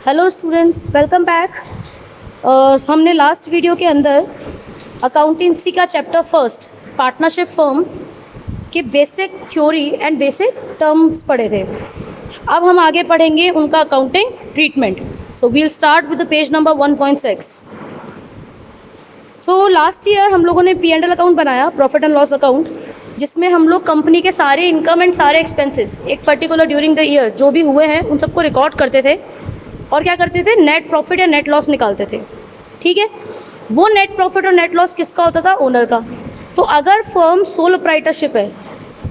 Hello students, welcome back. हमने last video के अंदर अकाउंटेंसी का चैप्टर फर्स्ट पार्टनरशिप फर्म के basic theory and basic terms पढ़े थे। अब हम आगे पढ़ेंगे उनका accounting treatment. So we'll start with the page number 1.6। So last year हम लोगों ने P&L अकाउंट बनाया, प्रॉफिट एंड लॉस अकाउंट, जिसमें हम लोग कंपनी के सारे इनकम एंड सारे एक्सपेंसेस एक पर्टिकुलर ड्यूरिंग द ईयर जो भी हुए हैं उन सबको रिकॉर्ड करते थे और क्या करते थे, नेट प्रॉफिट या नेट लॉस निकालते थे। ठीक है, वो नेट प्रॉफिट और नेट लॉस किसका होता था? ओनर का। तो अगर फर्म सोल प्रोप्राइटरशिप है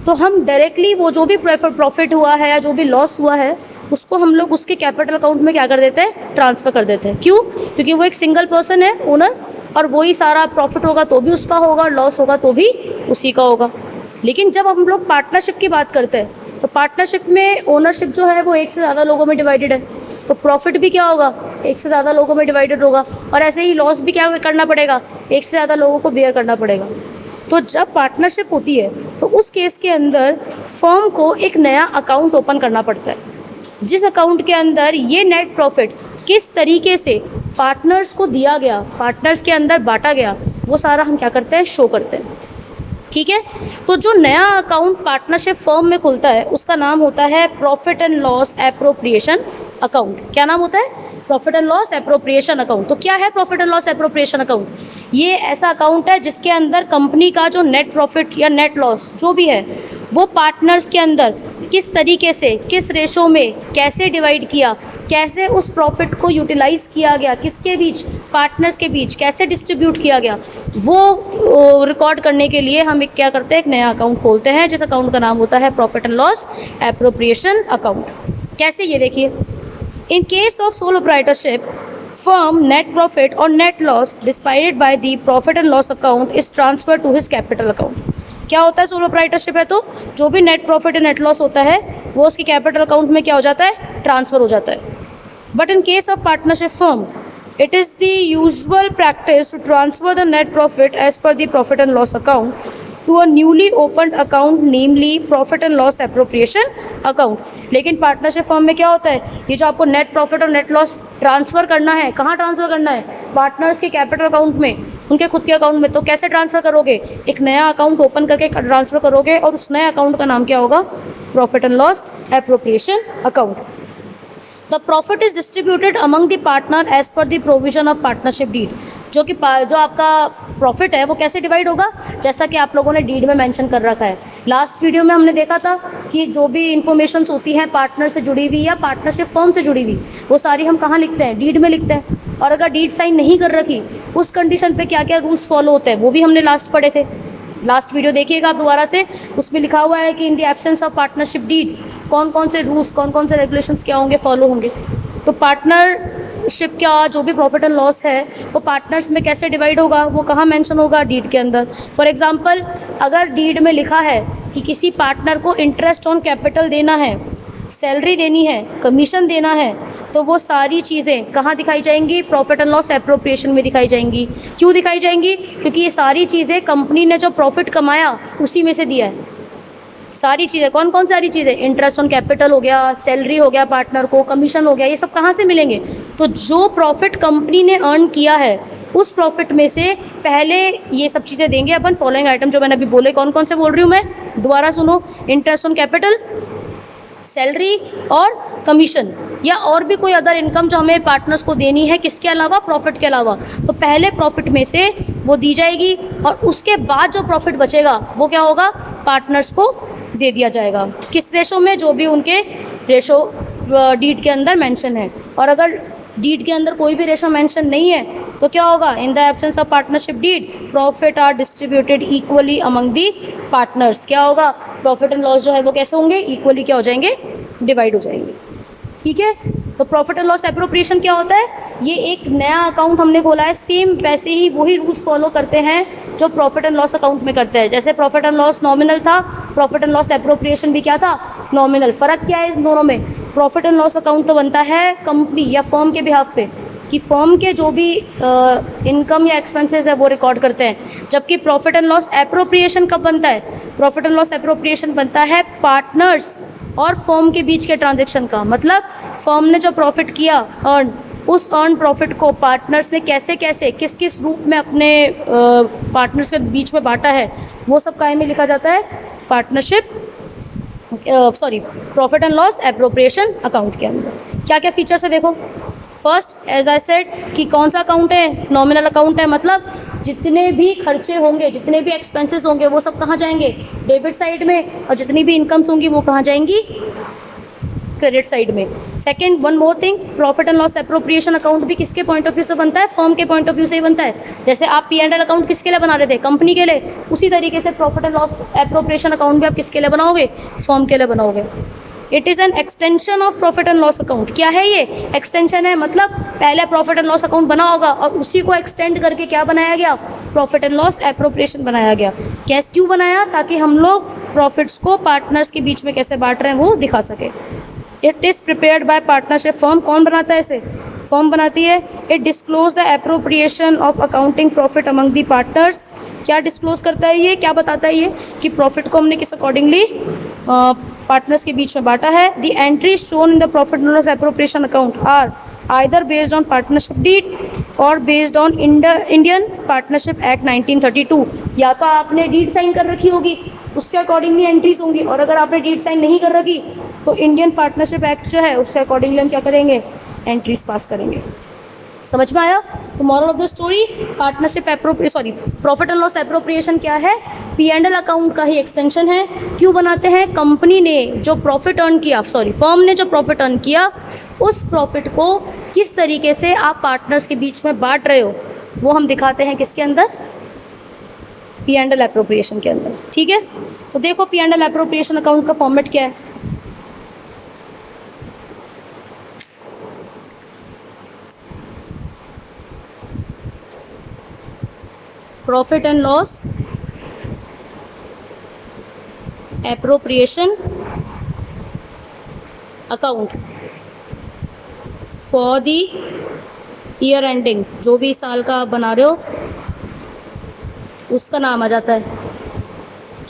तो हम डायरेक्टली वो जो भी प्रॉफिट हुआ है या जो भी लॉस हुआ है उसको हम लोग उसके कैपिटल अकाउंट में क्या कर देते हैं? ट्रांसफर कर देते हैं। क्यों? क्योंकि वो एक सिंगल पर्सन है, ओनर, और वही सारा प्रॉफिट होगा तो भी उसका होगा, लॉस होगा तो भी उसी का होगा। लेकिन जब हम लोग पार्टनरशिप की बात करते हैं तो पार्टनरशिप में ओनरशिप जो है वो एक से ज़्यादा लोगों में डिवाइडेड है, तो प्रॉफिट भी क्या होगा? एक से ज़्यादा लोगों में डिवाइडेड होगा, और ऐसे ही लॉस भी क्या करना पड़ेगा? एक से ज़्यादा लोगों को बेयर करना पड़ेगा। तो जब पार्टनरशिप होती है तो उस केस के अंदर फर्म को एक नया अकाउंट ओपन करना पड़ता है, जिस अकाउंट के अंदर ये नेट प्रॉफिट किस तरीके से पार्टनर्स को दिया गया, पार्टनर्स के अंदर बांटा गया, वो सारा हम क्या करते हैं? शो करते हैं। ठीक है, तो जो नया अकाउंट पार्टनरशिप फर्म में खुलता है उसका नाम होता है profit and loss appropriation account. क्या नाम होता है? Profit and loss appropriation account. तो क्या है profit and loss appropriation account? ये ऐसा अकाउंट है जिसके अंदर कंपनी का जो नेट प्रॉफिट या नेट लॉस जो भी है वो पार्टनर्स के अंदर किस तरीके से, किस रेशो में कैसे डिवाइड किया, कैसे उस प्रॉफिट को यूटिलाइज किया गया, किसके बीच, पार्टनर्स के बीच कैसे डिस्ट्रीब्यूट किया गया, वो रिकॉर्ड करने के लिए हम एक क्या करते हैं? एक नया अकाउंट खोलते हैं, जिस अकाउंट का नाम होता है profit and loss appropriation account. कैसे? ये देखिए, in case of sole proprietorship firm net profit or net loss divided by the profit and loss account is transferred to his capital account। क्या होता है सोल प्रोप्राइटरशिप है तो जो भी नेट प्रॉफिट और नेट लॉस होता है वो उसके कैपिटल अकाउंट में क्या हो जाता है? ट्रांसफर हो जाता है। But in case of partnership firm it is the usual practice to transfer the net profit as per the profit and loss account to a newly opened account, namely profit and loss appropriation account। लेकिन partnership firm में क्या होता है? ये जो आपको net profit और net loss transfer करना है, कहाँ ट्रांसफर करना है? पार्टनर्स के कैपिटल अकाउंट में, उनके खुद के अकाउंट में। तो कैसे ट्रांसफर करोगे? एक नया अकाउंट ओपन करके ट्रांसफर करोगे, और उस नए अकाउंट का नाम क्या होगा? Profit and loss appropriation account. The profit is distributed among the partner as per the provision of partnership deed। जो आपका प्रॉफिट है वो कैसे डिवाइड होगा? जैसा कि आप लोगों ने डीड में मेंशन कर रखा है। लास्ट वीडियो में हमने देखा था कि जो भी इंफॉर्मेशन होती है पार्टनर से जुड़ी हुई या पार्टनरशिप फर्म से जुड़ी हुई, वो सारी हम कहाँ लिखते हैं? डीड में लिखते हैं। और अगर डीड साइन नहीं कर रखी उस कंडीशन पे क्या क्या रूल्स फॉलो होते हैं वो भी हमने लास्ट पढ़े थे। लास्ट वीडियो देखिएगा आप दोबारा से, उसमें लिखा हुआ है कि in the absence of partnership deed कौन कौन से रूल्स, कौन कौन से रेगुलेशंस क्या होंगे, फॉलो होंगे। तो पार्टनरशिप का जो भी प्रॉफिट एंड लॉस है वो पार्टनर्स में कैसे डिवाइड होगा, वो कहाँ मेंशन होगा? डीड के अंदर। फॉर एग्जांपल, अगर डीड में लिखा है कि किसी पार्टनर को इंटरेस्ट ऑन कैपिटल देना है, सैलरी देनी है, कमीशन देना है, तो वो सारी चीज़ें कहाँ दिखाई जाएंगी? प्रॉफिट एंड लॉस एप्रोप्रिएशन में दिखाई जाएंगी। क्यों दिखाई जाएंगी? क्योंकि ये सारी चीज़ें कंपनी ने जो प्रॉफिट कमाया उसी में से दिया है। सारी चीज़ें, कौन कौन सारी चीज़ें? इंटरेस्ट ऑन कैपिटल हो गया, सैलरी हो गया पार्टनर को, कमीशन हो गया, ये सब कहाँ से मिलेंगे? तो जो प्रॉफिट कंपनी ने अर्न किया है उस प्रॉफिट में से पहले ये सब चीज़ें देंगे अपन। फॉलोइंग आइटम जो मैंने अभी बोले, कौन कौन से बोल रही हूँ मैं? दोबारा सुनो। इंटरेस्ट ऑन कैपिटल, सैलरी और कमीशन, या और भी कोई अदर इनकम जो हमें पार्टनर्स को देनी है, किसके अलावा? प्रॉफिट के अलावा। तो पहले प्रॉफिट में से वो दी जाएगी और उसके बाद जो प्रॉफिट बचेगा वो क्या होगा? पार्टनर्स को दे दिया जाएगा। किस रेशो में? जो भी उनके रेशो डीड के अंदर मेंशन है। और अगर डीड के अंदर कोई भी रेशो मेंशन नहीं है तो क्या होगा? In the absence of partnership deed profit are distributed equally among the partners. क्या होगा? प्रॉफिट एंड लॉस जो है वो कैसे होंगे? इक्वली क्या हो जाएंगे? डिवाइड हो जाएंगे। ठीक है, तो प्रॉफिट एंड लॉस एप्रोप्रिएशन क्या होता है? ये एक नया अकाउंट हमने खोला है, सेम वैसे ही वही रूल्स फॉलो करते हैं जो प्रॉफिट एंड लॉस अकाउंट में करते हैं। जैसे प्रॉफिट एंड लॉस नॉमिनल था, प्रॉफिट एंड लॉस एप्रोप्रिएशन भी क्या था? नॉमिनल। फर्क क्या है इन दोनों में? प्रॉफिट एंड लॉस अकाउंट तो बनता है कंपनी या फर्म के बिहाफ पे, कि फर्म के जो भी इनकम या एक्सपेंसेस है वो रिकॉर्ड करते हैं। जबकि प्रॉफिट एंड लॉस एप्रोप्रिएशन कब बनता है? प्रॉफिट एंड लॉस एप्रोप्रिएशन बनता है पार्टनर्स और फर्म के बीच के ट्रांजैक्शन का, मतलब फर्म ने जो प्रॉफिट किया अर्न, उस अर्न प्रॉफिट को पार्टनर्स ने कैसे कैसे किस किस रूप में अपने पार्टनर्स के बीच में बांटा है, वो सब काय में लिखा जाता है, partnership profit and loss appropriation account के अंदर। क्या क्या फीचर्स है देखो। फर्स्ट एज आई सेड कि कौन सा अकाउंट है, नॉमिनल अकाउंट है, मतलब जितने भी खर्चे होंगे, जितने भी एक्सपेंसेस होंगे वो सब कहाँ जाएंगे, डेबिट साइड में, और जितनी भी इनकम्स होंगी वो कहाँ जाएंगी, क्रेडिट साइड में। Second, one more thing, profit and loss appropriation account भी किसके पॉइंट ऑफ व्यू से बनता है, फर्म के पॉइंट ऑफ व्यू से ही बनता है। जैसे आप P&L अकाउंट किसके लिए बना रहे थे, कंपनी के लिए, उसी तरीके से profit and loss appropriation account भी आप किसके लिए बनाओगे, फर्म के लिए बनाओगे। It is an extension of profit and loss account. क्या है ये, एक्सटेंशन है, मतलब पहले प्रॉफिट एंड लॉस अकाउंट बना होगा और उसी को एक्सटेंड करके क्या बनाया गया, प्रॉफिट एंड लॉस एप्रोप्रिएशन बनाया गया। कैसे, क्यों बनाया, ताकि हम लोग प्रॉफिट्स को पार्टनर्स के बीच में कैसे बांट रहे हैं वो दिखा सके। It is prepared by partnership firm. कौन बनाता है इसे, फर्म बनाती है। It disclose the appropriation of accounting profit among the partners. क्या डिस्क्लोज करता है ये, क्या बताता है ये, कि प्रॉफिट को हमने किस अकॉर्डिंगली पार्टनर्स के बीच में बांटा है। The entry shown in the profit and loss appropriation account are either based on partnership deed और based on Indian partnership act 1932। या तो आपने डीड साइन कर रखी होगी, उसके अकॉर्डिंगली एंट्रीज होंगी, और अगर आपने डीड साइन नहीं कर रखी तो इंडियन पार्टनरशिप एक्ट जो है उसके अकॉर्डिंगली हम क्या करेंगे, एंट्रीज पास करेंगे। समझ में आया। तो moral of the story, partnership profit and loss appropriation क्या है, P&L अकाउंट का ही एक्सटेंशन है। क्यों बनाते हैं, कंपनी ने जो प्रॉफिट अर्न किया, फर्म ने जो प्रॉफिट अर्न किया, उस प्रॉफिट को किस तरीके से आप पार्टनर्स के बीच में बांट रहे हो वो हम दिखाते हैं किसके अंदर, P&L एप्रोप्रिएशन के अंदर। ठीक है, तो देखो P&L एप्रोप्रिएशन अकाउंट का फॉर्मेट क्या है। Profit and loss appropriation account for the year ending, जो भी साल का आप बना रहे हो उसका नाम आ जाता है।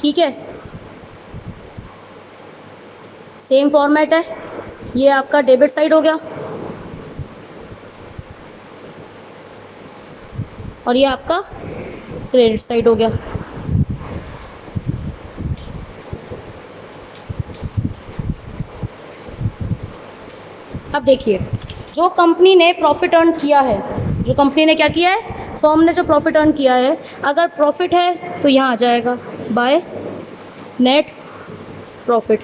ठीक है, सेम फॉर्मेट है। ये आपका डेबिट साइड हो गया और ये आपका क्रेडिट साइड हो गया। अब देखिए, जो कंपनी ने प्रॉफिट अर्न किया है, जो कंपनी ने क्या किया है, फर्म ने जो प्रॉफिट अर्न किया है, अगर प्रॉफिट है तो यहाँ आ जाएगा बाय नेट प्रॉफिट।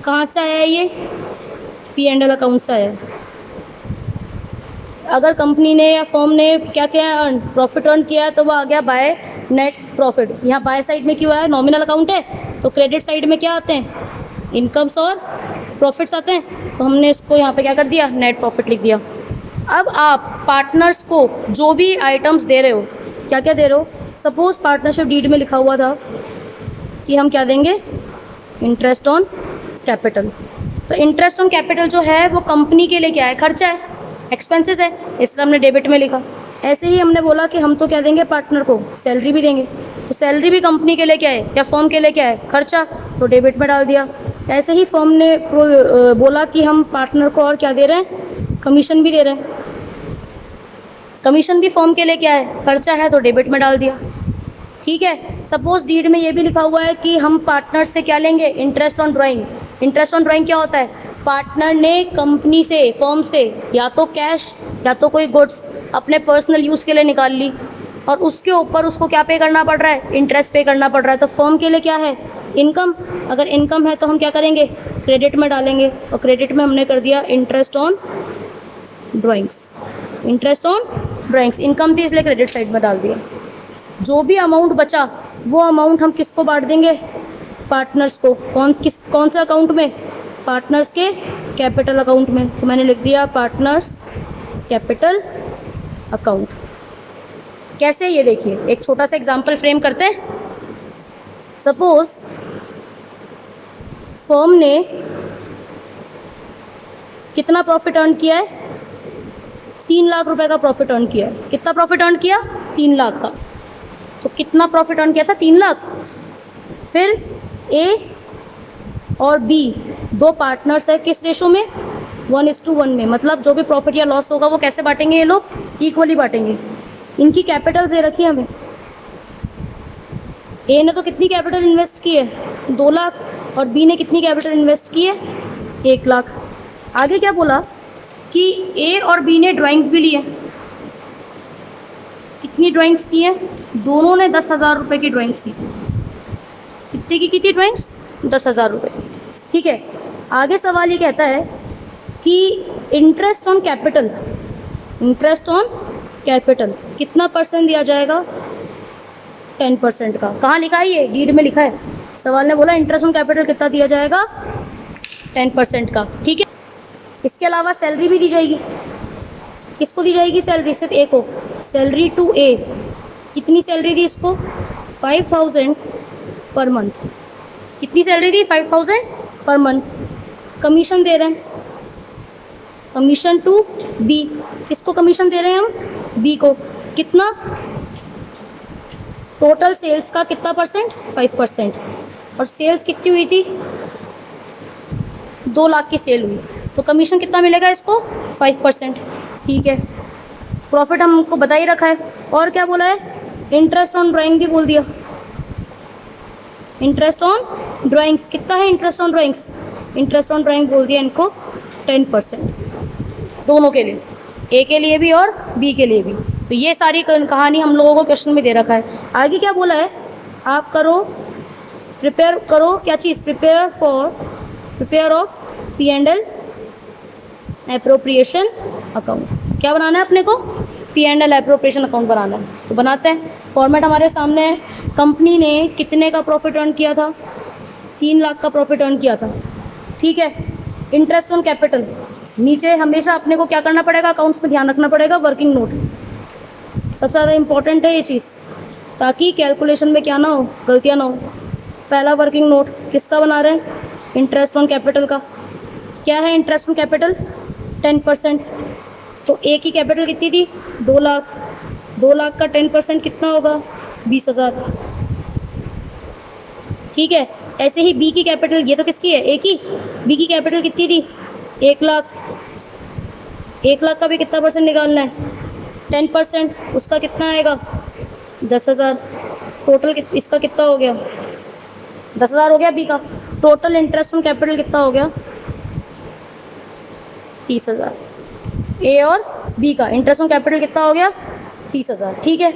कहाँ से आया है ये, P&L अकाउंट से आया है। अगर कंपनी ने या फर्म ने क्या किया, प्रॉफिट अर्न किया है, तो वो आ गया बाय नेट प्रॉफिट। यहाँ बाय साइड में क्यों आया, नॉमिनल अकाउंट है, तो क्रेडिट साइड में क्या आते हैं, इनकम्स और प्रॉफिट्स आते हैं, तो हमने इसको यहाँ पे क्या कर दिया, नेट प्रॉफिट लिख दिया। अब आप पार्टनर्स को जो भी आइटम्स दे रहे हो, क्या क्या दे रहे हो, सपोज पार्टनरशिप डीड में लिखा हुआ था कि हम क्या देंगे, इंटरेस्ट ऑन कैपिटल। तो इंटरेस्ट ऑन कैपिटल जो है वो कंपनी के लिए क्या है, खर्चा है, एक्सपेंसेस है, इसलिए हमने डेबिट में लिखा। ऐसे ही हमने बोला कि हम तो क्या देंगे पार्टनर को, सैलरी भी देंगे, तो सैलरी भी कंपनी के लिए क्या है या फर्म के लिए क्या है, खर्चा, तो डेबिट में डाल दिया। ऐसे ही फर्म ने बोला कि हम पार्टनर को और क्या दे रहे हैं, कमीशन भी दे रहे हैं, कमीशन भी फर्म के लिए क्या है, खर्चा है, तो डेबिट में डाल दिया। ठीक है, सपोज डीड में ये भी लिखा हुआ है कि हम पार्टनर से क्या लेंगे, interest on drawing. Interest on drawing क्या होता है, पार्टनर ने कंपनी से, फर्म से या तो कैश या तो कोई गुड्स अपने पर्सनल यूज़ के लिए निकाल ली और उसके ऊपर उसको क्या पे करना पड़ रहा है, इंटरेस्ट पे करना पड़ रहा है। तो फर्म के लिए क्या है, इनकम। अगर इनकम है तो हम क्या करेंगे, क्रेडिट में डालेंगे, और क्रेडिट में हमने कर दिया interest on drawings. Interest on drawings income थी इसलिए क्रेडिट साइड में डाल दिया। जो भी अमाउंट बचा वो अमाउंट हम किसको बांट देंगे, पार्टनर्स को। कौन से अकाउंट में, पार्टनर्स के कैपिटल अकाउंट में। तो मैंने लिख दिया पार्टनर्स कैपिटल अकाउंट। कैसे, ये देखिए एक छोटा सा एग्जांपल फ्रेम करते हैं। सपोज फर्म ने कितना प्रॉफिट अर्न किया है, 3 लाख रुपए का प्रॉफिट अर्न किया है। कितना प्रॉफिट अर्न किया, 3 लाख का। तो कितना प्रॉफिट अर्न किया था, 3 लाख। फिर ए और बी दो पार्टनर्स है, किस रेशो में? 1:1 में। मतलब जो भी प्रॉफिट या लॉस होगा वो कैसे बांटेंगे ये लोग? इक्वली बांटेंगे। इनकी कैपिटल दे रखी है हमें। ए ने तो कितनी कैपिटल इन्वेस्ट की है? 2 लाख। और बी ने कितनी कैपिटल इन्वेस्ट की है? 1 लाख। आगे क्या बोला कि ए और बी ने ड्राइंग्स भी ली है। कितनी ड्राइंग्स की है? दोनों ने 10,000 रुपये की ड्राइंग्स की। कितने की थी ड्राइंग्स? 10,000 रुपये। ठीक है। आगे सवाल ये कहता है कि interest on capital, interest on capital कितना परसेंट दिया जाएगा? 10% का। कहाँ लिखा है ये? डीड में लिखा है। सवाल ने बोला इंटरेस्ट ऑन कैपिटल कितना दिया जाएगा? 10% का। ठीक है। इसके अलावा सैलरी भी दी जाएगी। किसको दी जाएगी सैलरी? सिर्फ ए को। सैलरी टू ए। कितनी सैलरी दी इसको? 5,000 पर मंथ। कितनी सैलरी दी? 5,000 पर मंथ। कमीशन दे रहे हैं, कमीशन टू बी। किसको कमीशन दे रहे हैं हम? बी को। कितना? टोटल सेल्स का कितना परसेंट? 5%। और सेल्स कितनी हुई थी? 2 लाख की सेल हुई, तो कमीशन कितना मिलेगा इसको? 5%। ठीक है। प्रॉफिट हमको बता ही रखा है। और क्या बोला है? इंटरेस्ट ऑन ड्राइंग भी बोल दिया। इंटरेस्ट ऑन ड्राइंग्स कितना है? Interest on drawings, interest on drawing बोल दिया इनको 10%। दोनों के लिए, ए के लिए भी और बी के लिए भी। तो ये सारी कहानी हम लोगों को क्वेश्चन में दे रखा है। आगे क्या बोला है? आप करो, प्रिपेयर करो क्या चीज़? Prepare of P&L appropriation account. क्या बनाना है अपने को? P&L एप्रोप्रिएशन अकाउंट बनाना है। तो बनाते हैं। फॉर्मेट हमारे सामने है। कंपनी ने कितने का प्रॉफिट अर्न किया था? 3 लाख का प्रॉफिट अर्न किया था। ठीक है। Interest on capital. नीचे हमेशा अपने को क्या करना पड़ेगा? अकाउंट्स में ध्यान रखना पड़ेगा, वर्किंग नोट। सबसे ज़्यादा इंपॉर्टेंट है ये चीज़, ताकि कैलकुलेशन में क्या ना हो, गलतियाँ ना हो। पहला वर्किंग नोट किसका बना रहे हैं? इंटरेस्ट ऑन कैपिटल का। क्या है इंटरेस्ट ऑन कैपिटल? 10%। तो ए की कैपिटल कितनी थी? 2 लाख। 2 लाख का 10% कितना होगा? 20,000। ठीक है। ऐसे ही बी की कैपिटल, ये तो किसकी है? ए की। बी की कैपिटल कितनी थी? 1 लाख। 1 लाख का भी कितना परसेंट निकालना है? 10%। उसका कितना आएगा? 10,000। टोटल इसका कितना हो गया? 10,000 हो गया बी का। टोटल इंटरेस्ट ऑन कैपिटल कितना हो गया? 30,000। ए और बी का इंटरेस्ट ऑन कैपिटल कितना हो गया? 30,000। ठीक है।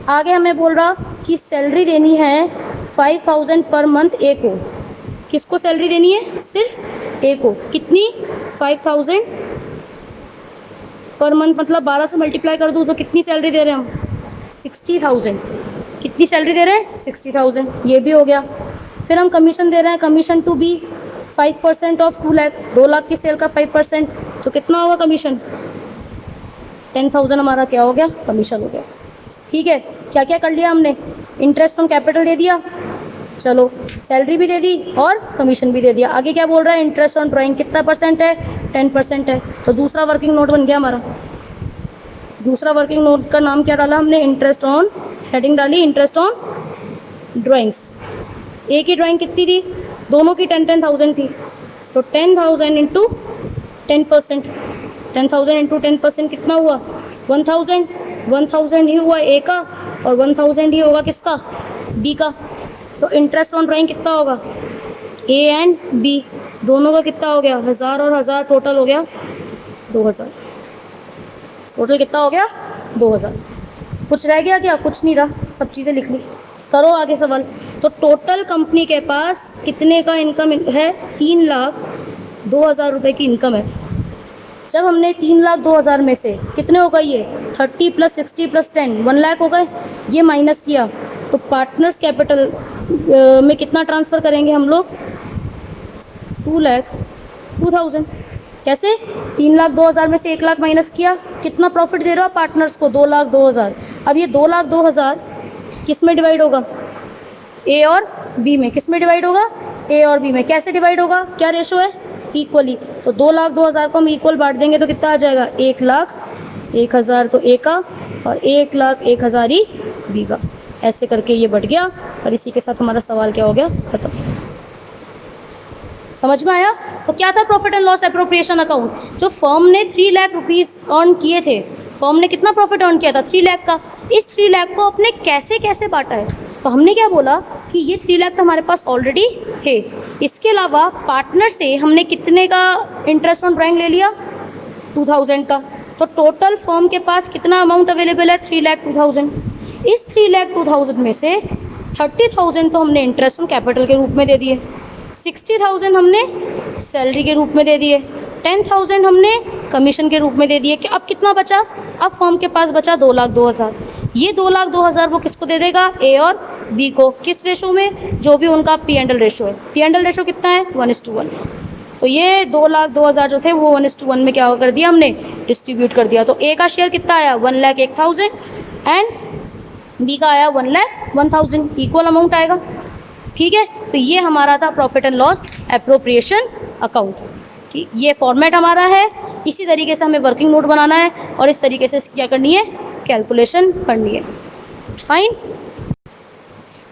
आगे हमें बोल रहा कि सैलरी देनी है 5,000 पर मंथ ए को। किसको सैलरी देनी है? सिर्फ ए को। कितनी? 5,000 पर मंथ। मतलब 12 से मल्टीप्लाई कर दूँ तो कितनी सैलरी दे रहे हैं हम? 60,000। कितनी सैलरी दे रहे हैं? 60,000। ये भी हो गया। फिर हम कमीशन दे रहे हैं, commission to be 5% of 2 lakh. 2 lakh की सेल का 5%, तो कितना होगा कमीशन? 10,000 हमारा क्या हो गया? कमीशन हो गया। ठीक है। क्या क्या कर लिया हमने? इंटरेस्ट ऑन कैपिटल दे दिया, चलो सैलरी भी दे दी और कमीशन भी दे दिया। आगे क्या बोल रहा है? इंटरेस्ट ऑन ड्राइंग कितना परसेंट है? 10% है। तो दूसरा वर्किंग नोट बन गया हमारा। दूसरा वर्किंग नोट का नाम क्या डाला हमने? इंटरेस्ट ऑन, हेडिंग डाली इंटरेस्ट ऑन ड्राइंग्स। ए की ड्राइंग कितनी थी? दोनों की 10,000 थी, तो 10,000 इंटू 10%। 10,000 इंटू 10% कितना हुआ? 1,000। 1,000 ही हुआ ए का और 1,000 ही होगा किसका? बी का। तो इंटरेस्ट ऑन ड्राइंग कितना होगा? ए एंड बी दोनों का कितना हो गया? 1,000 और 1,000 टोटल हो गया 2,000। टोटल कितना हो गया? 2,000। कुछ रह गया क्या? कुछ नहीं रहा, सब चीज़ें लिख ली। करो आगे सवाल। तो टोटल कंपनी के पास कितने का इनकम है? 3,02,000 रुपये की इनकम है। जब हमने 3,02,000 में से कितने हो गए? ये 30 + 60 + 10 1 लाख हो गए। ये माइनस किया तो पार्टनर्स कैपिटल में कितना ट्रांसफ़र करेंगे हम लोग? 2,02,000। कैसे? 3,02,000 में से 1 लाख माइनस किया, कितना प्रॉफिट दे रहा हो पार्टनर्स को? 2,02,000। अब ये 2,02,000 किस में डिवाइड होगा? ए और बी में। किस में डिवाइड होगा? ए और बी में। कैसे डिवाइड होगा? क्या रेशो है? इक्वली। तो 2,02,000 को हम इक्वल बांट देंगे तो कितना आ जाएगा? 1,01,000 तो ए का और 1,01,000 ही बी का। ऐसे करके ये बढ़ गया और इसी के साथ हमारा सवाल क्या हो गया? खत्म। समझ में आया? तो क्या था profit and loss appropriation account? जो फर्म ने 3 लाख रुपीस अर्न किए थे, फर्म ने कितना प्रॉफिट अर्न किया था? 3 लाख का। इस 3 लाख को अपने कैसे कैसे बांटा है? तो हमने क्या बोला कि ये 3 लाख तो हमारे पास ऑलरेडी थे, इसके अलावा पार्टनर से हमने कितने का इंटरेस्ट ऑन ड्राइंग ले लिया? 2000 का। तो टोटल फर्म के पास कितना अमाउंट अवेलेबल है? 3,02,000। इस 3,02,000 में से 30,000 तो हमने इंटरेस्ट ऑन कैपिटल के रूप में दे दिए, 60,000 हमने सैलरी के रूप में दे दिए, 10,000 हमने कमीशन के रूप में दे दिए। कि अब कितना बचा? अब फर्म के पास बचा 2,02,000। ये 2,02,000 वो किसको दे देगा? ए और बी को। किस रेशो में? जो भी उनका P&L रेशो है। P&L रेशो कितना है? 1:1। तो ये 2,02,000 जो थे वो 1:1 में क्या कर दिया हमने? डिस्ट्रीब्यूट कर दिया। तो ए का शेयर कितना आया? 1,01,000 एंड बी का आया 1,01,000। इक्वल अमाउंट आएगा। ठीक है, तो ये हमारा था profit and loss appropriation account. ठीक, ये फॉर्मेट हमारा है। इसी तरीके से हमें वर्किंग नोट बनाना है और इस तरीके से क्या करनी है? कैलकुलेशन करनी है। फाइन।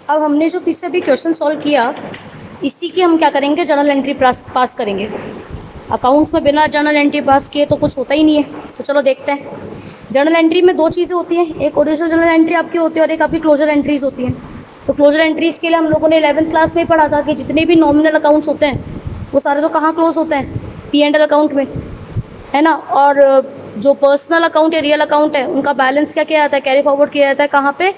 अब हमने जो पीछे भी क्वेश्चन सॉल्व किया, इसी की हम क्या करेंगे? जर्नल एंट्री पास करेंगे। अकाउंट्स में बिना जर्नल एंट्री पास किए तो कुछ होता ही नहीं है। तो चलो देखते हैं। जर्नल एंट्री में 2 चीज़ें होती हैं, एक ओरिजिनल जर्नल एंट्री आपकी होती है और एक आपकी क्लोजर एंट्रीज होती हैं। तो क्लोजर एंट्रीज के लिए हम लोगों ने 11th क्लास में ही पढ़ा था कि जितने भी नॉमिनल अकाउंट्स होते हैं वो सारे तो कहाँ क्लोज होते हैं? P&L अकाउंट में, है ना। और जो पर्सनल अकाउंट या रियल अकाउंट है उनका बैलेंस क्या किया जाता है? कैरी फॉरवर्ड किया जाता है। कहाँ पे?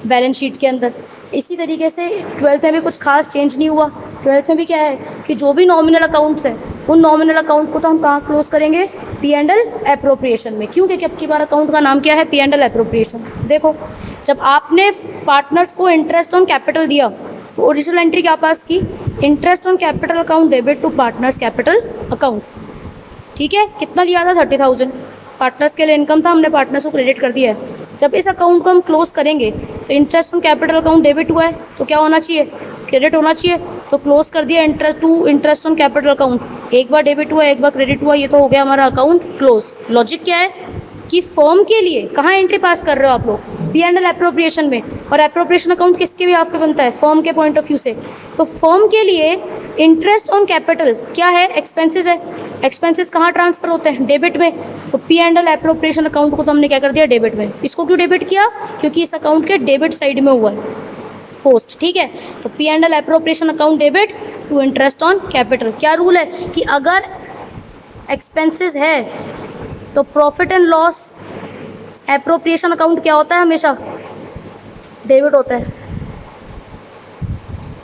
बैलेंस शीट के अंदर। इसी तरीके से 12th में भी कुछ खास चेंज नहीं हुआ। 12th में भी क्या है कि जो भी नॉमिनल अकाउंट्स हैं उन नॉमिनल अकाउंट को तो हम कहाँ क्लोज करेंगे? P&L एप्रोप्रिएशन में। क्यों? क्योंकि अब की बार अकाउंट का नाम क्या है? P&L appropriation. देखो, जब आपने पार्टनर्स को इंटरेस्ट ऑन कैपिटल दिया तो ओरिजिनल एंट्री क्या पास की? Interest on capital account debit to partners capital account. ठीक है, कितना दिया था? 30,000। पार्टनर्स के लिए इनकम था, हमने पार्टनर्स को क्रेडिट कर दिया है। जब इस अकाउंट को हम क्लोज करेंगे तो interest on capital account debit हुआ है तो क्या होना चाहिए? क्रेडिट होना चाहिए। तो क्लोज कर दिया इंटरेस्ट ऑन कैपिटल अकाउंट। एक बार डेबिट हुआ, एक बार क्रेडिट हुआ, ये तो हो गया हमारा अकाउंट क्लोज। लॉजिक क्या है कि फर्म के लिए कहाँ एंट्री पास कर रहे हो आप लोग? P&L एप्रोप्रिएशन में। और एप्रोप्रिएशन अकाउंट किसके भी आपके बनता है? फर्म के पॉइंट ऑफ व्यू से। तो फर्म के लिए इंटरेस्ट ऑन कैपिटल क्या है? एक्सपेंसेस है। एक्सपेंसेस कहाँ ट्रांसफर होते हैं? डेबिट में। तो P&L एप्रोप्रिएशन अकाउंट को तो हमने क्या कर दिया? डेबिट में। इसको क्यों डेबिट किया? क्योंकि इस अकाउंट के डेबिट साइड में हुआ है पोस्ट। ठीक है, तो P&L appropriation account debit to interest on capital. क्या रूल है कि अगर एक्सपेंसेस है तो profit and loss appropriation account क्या होता है? हमेशा डेबिट होता है।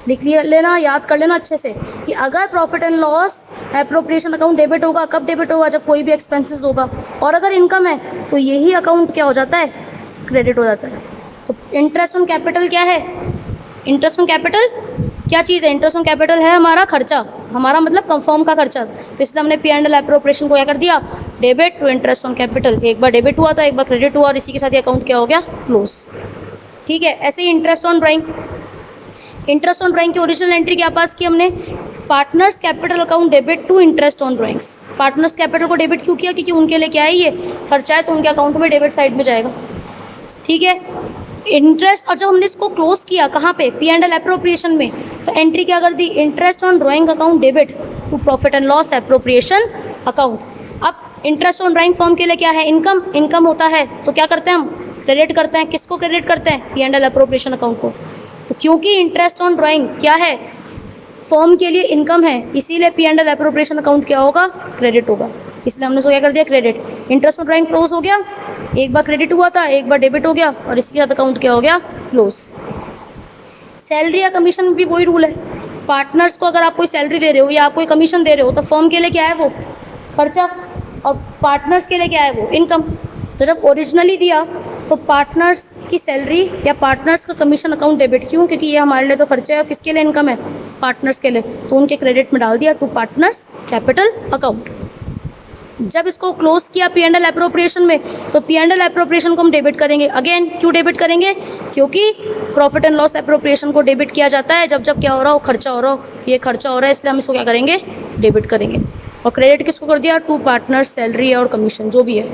लिख लेना, याद कर लेना अच्छे से कि अगर profit and loss appropriation account debit होगा, कब डेबिट होगा? जब कोई भी एक्सपेंसेस होगा। और अगर इनकम है तो यही अकाउंट क्या हो जाता है? क्रेडिट हो जाता है। तो इंटरेस्ट ऑन कैपिटल क्या है? इंटरेस्ट ऑन कैपिटल क्या चीज़ है? इंटरेस्ट ऑन कैपिटल है हमारा खर्चा, हमारा मतलब कंफर्म का खर्चा। तो इसलिए हमने P&L एप्रोप्रिएशन को क्या कर दिया? Debit to interest on capital. एक बार डेबिट हुआ था, एक बार क्रेडिट हुआ और इसी के साथ ये अकाउंट क्या हो गया? क्लोज। ठीक है, ऐसे ही interest on drawing. Interest on drawing की ओरिजिनल एंट्री क्या पास की हमने? Partners capital account debit to interest on drawings. Partners capital को डेबिट क्यों किया? क्योंकि उनके लिए क्या है? ये खर्चा है, तो उनके अकाउंट में डेबिट साइड में जाएगा। ठीक है, इंटरेस्ट। और जब हमने इसको क्लोज किया कहाँ पे? P&L एप्रोप्रिएशन में। तो एंट्री क्या कर दी? Interest on drawing account debit to profit and loss appropriation account. अब इंटरेस्ट ऑन ड्राइंग फर्म के लिए क्या है? इनकम। इनकम होता है तो क्या करते हैं हम? क्रेडिट करते हैं। किसको क्रेडिट करते हैं? P&L एप्रोप्रिएशन अकाउंट को। तो क्योंकि इंटरेस्ट ऑन ड्राइंग क्या है? फर्म के लिए इनकम है, इसीलिए P&L एप्रोप्रिएशन अकाउंट क्या होगा? क्रेडिट होगा। इसलिए हमने उसको क्या कर दिया? Credit. Interest on drawing close हो गया, एक बार क्रेडिट हुआ था, एक बार डेबिट हो गया और इसके साथ अकाउंट क्या हो गया? क्लोज। सैलरी या कमीशन भी वही रूल है। पार्टनर्स को अगर आप कोई सैलरी दे रहे हो या आप कोई कमीशन दे रहे हो तो फर्म के लिए क्या है? वो खर्चा, और पार्टनर्स के लिए क्या है? वो इनकम। तो जब ओरिजिनली दिया तो पार्टनर्स की सैलरी या पार्टनर्स का कमीशन अकाउंट डेबिट। क्यों? क्योंकि ये हमारे लिए तो खर्चा है और किसके लिए इनकम है? पार्टनर्स के लिए। तो उनके क्रेडिट में डाल दिया टू पार्टनर्स कैपिटल अकाउंट। जब इसको क्लोज किया P&L एप्रोप्रिएशन में तो P&L एप्रोप्रिएशन को हम डेबिट करेंगे। अगेन क्यों डेबिट करेंगे? क्योंकि प्रॉफिट एंड लॉस एप्रोप्रिएशन को डेबिट किया जाता है जब जब क्या हो रहा हो? खर्चा हो रहा हो। ये खर्चा हो रहा है इसलिए हम इसको क्या करेंगे? डेबिट करेंगे। और क्रेडिट किसको कर दिया? टू पार्टनर्स सैलरी और कमीशन जो भी है।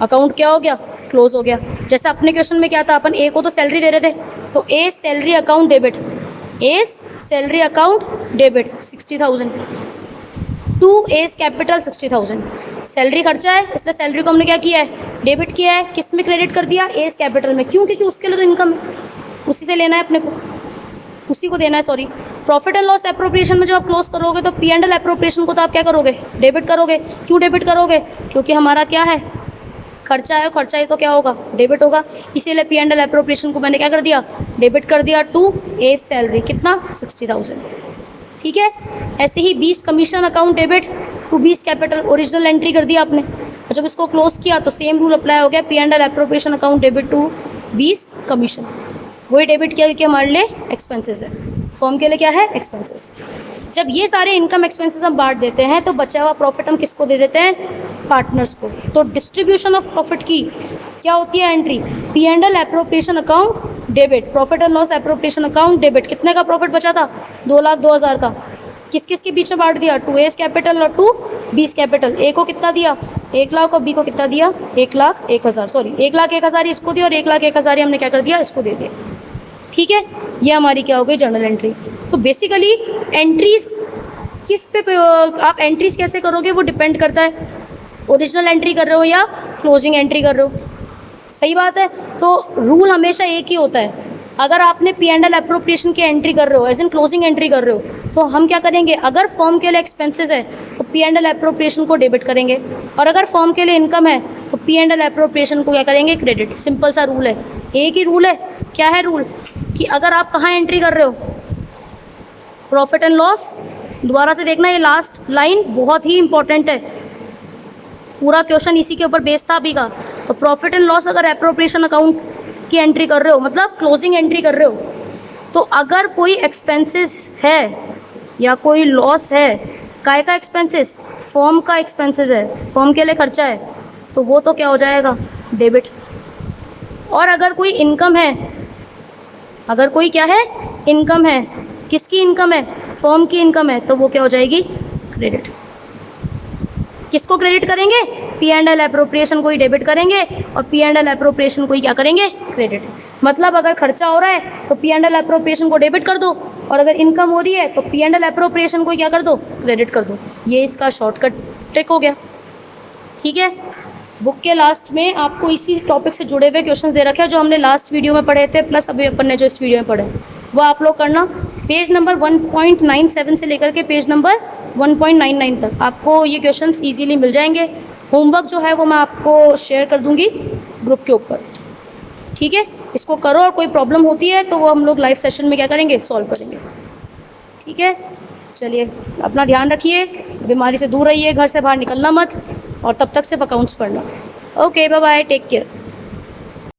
अकाउंट क्या हो गया? क्लोज हो गया। जैसे अपने क्वेश्चन में क्या था? अपन ए को तो सैलरी दे रहे थे तो A salary account debit. A's salary account debit 60,000 to A's capital 60,000। Salary खर्चा है इसलिए सैलरी को हमने क्या किया है, डेबिट किया है। किस में क्रेडिट कर दिया, एज कैपिटल में। क्यों, क्योंकि उसके लिए तो इनकम है, उसी से लेना है अपने को, उसी को देना है। Sorry, profit and loss appropriation में जब आप क्लोज करोगे तो पी एंड एल एप्रोप्रिएशन को तो आप क्या करोगे, डेबिट करोगे। क्यों डेबिट करोगे, क्योंकि हमारा क्या है, खर्चा है, खर्चा ही तो क्या होगा, डेबिट होगा। इसीलिए पी एंड एल एप्रोप्रिएशन को मैंने क्या कर दिया, डेबिट कर दिया टू एज सैलरी, कितना 60,000। ठीक है। ऐसे ही 20 commission account debit to 20 capital, original entry कर दिया आपने, और जब इसको क्लोज किया तो सेम रूल अप्लाई हो गया, P and L appropriation account debit to 20 commission. वही डेबिट किया क्योंकि हमारे लिए एक्सपेंसेस है, फर्म के लिए क्या है, एक्सपेंसेस। जब ये सारे इनकम एक्सपेंसेस हम बांट देते हैं तो बचा हुआ प्रॉफिट हम किसको दे देते हैं, पार्टनर्स को। तो डिस्ट्रीब्यूशन ऑफ प्रॉफिट की क्या होती है entry, P and L appropriation account debit, profit and loss appropriation account debit. कितने का प्रॉफिट बचा था, 2,02,000 का। किस किस के बीच में बांट दिया, टू एज कैपिटल और टू 20 कैपिटल। ए को कितना दिया, 1 लाख, और बी को कितना दिया, 1,01,000। सॉरी, 1,01,000 इसको दिया और 1,01,000 हमने क्या कर दिया, इसको दे दिया। ठीक है, ये हमारी क्या हो गई, जर्नल एंट्री। तो बेसिकली एंट्रीज किस पे आप एंट्रीज कैसे करोगे वो डिपेंड करता है, ओरिजिनल एंट्री कर रहे हो या क्लोजिंग एंट्री कर रहे हो। सही बात है। तो रूल हमेशा एक ही होता है, अगर आपने पी एंड एल एप्रोप्रिएशन की एंट्री कर रहे हो, एज इन क्लोजिंग एंट्री कर रहे हो, तो हम क्या करेंगे, अगर फर्म के लिए एक्सपेंसेस है तो पी एंड एल एप्रोप्रिएशन को डेबिट करेंगे, और अगर फर्म के लिए इनकम है तो पी एंड एल एप्रोप्रिएशन को क्या करेंगे, क्रेडिट। सिंपल सा रूल है, एक ही रूल है। क्या है रूल, कि अगर आप कहाँ एंट्री कर रहे हो, प्रॉफिट एंड लॉस, दोबारा से देखना, ये लास्ट लाइन बहुत ही इंपॉर्टेंट है, पूरा क्वेश्चन इसी के ऊपर बेस था अभी का। तो प्रॉफिट एंड लॉस अगर एप्रोप्रिएशन अकाउंट की एंट्री कर रहे हो, मतलब क्लोजिंग एंट्री कर रहे हो, तो अगर कोई एक्सपेंसेस है या कोई लॉस है, काय का एक्सपेंसेस, फर्म का एक्सपेंसेस है, फर्म के लिए खर्चा है, तो वो तो क्या हो जाएगा, डेबिट। और अगर कोई इनकम है, अगर कोई क्या है, इनकम है, किसकी इनकम है, फर्म की इनकम है, तो वो क्या हो जाएगी, क्रेडिट। किसको क्रेडिट करेंगे, पी एंड एल एप्रोप्रिएशन को ही डेबिट करेंगे, और पी एंड एल एप्रोप्रिएशन को ही क्या करेंगे, क्रेडिट। मतलब अगर खर्चा हो रहा है तो पी एंड एल एप्रोप्रिएशन को डेबिट कर दो, और अगर इनकम हो रही है तो पी एंड एल एप्रोप्रिएशन को क्या कर दो, क्रेडिट कर दो। ये इसका शॉर्टकट ट्रिक हो गया। ठीक है। बुक के लास्ट में आपको इसी टॉपिक से जुड़े हुए क्वेश्चंस दे रखे हैं जो हमने लास्ट वीडियो में पढ़े थे, प्लस अभी अपन ने जो इस वीडियो में पढ़े वो आप लोग करना। पेज नंबर 1.97 से लेकर के पेज नंबर 1.99 तक आपको ये क्वेश्चंस इजीली मिल जाएंगे। होमवर्क जो है वो मैं आपको शेयर कर दूंगी ग्रुप के ऊपर। ठीक है, इसको करो, और कोई प्रॉब्लम होती है तो वो हम लोग लाइव सेशन में क्या करेंगे, सॉल्व करेंगे। ठीक है, चलिए अपना ध्यान रखिए, बीमारी से दूर रहिए, घर से बाहर निकलना मत, और तब तक सिर्फ अकाउंट्स पढ़ना। Okay, bye bye, take care.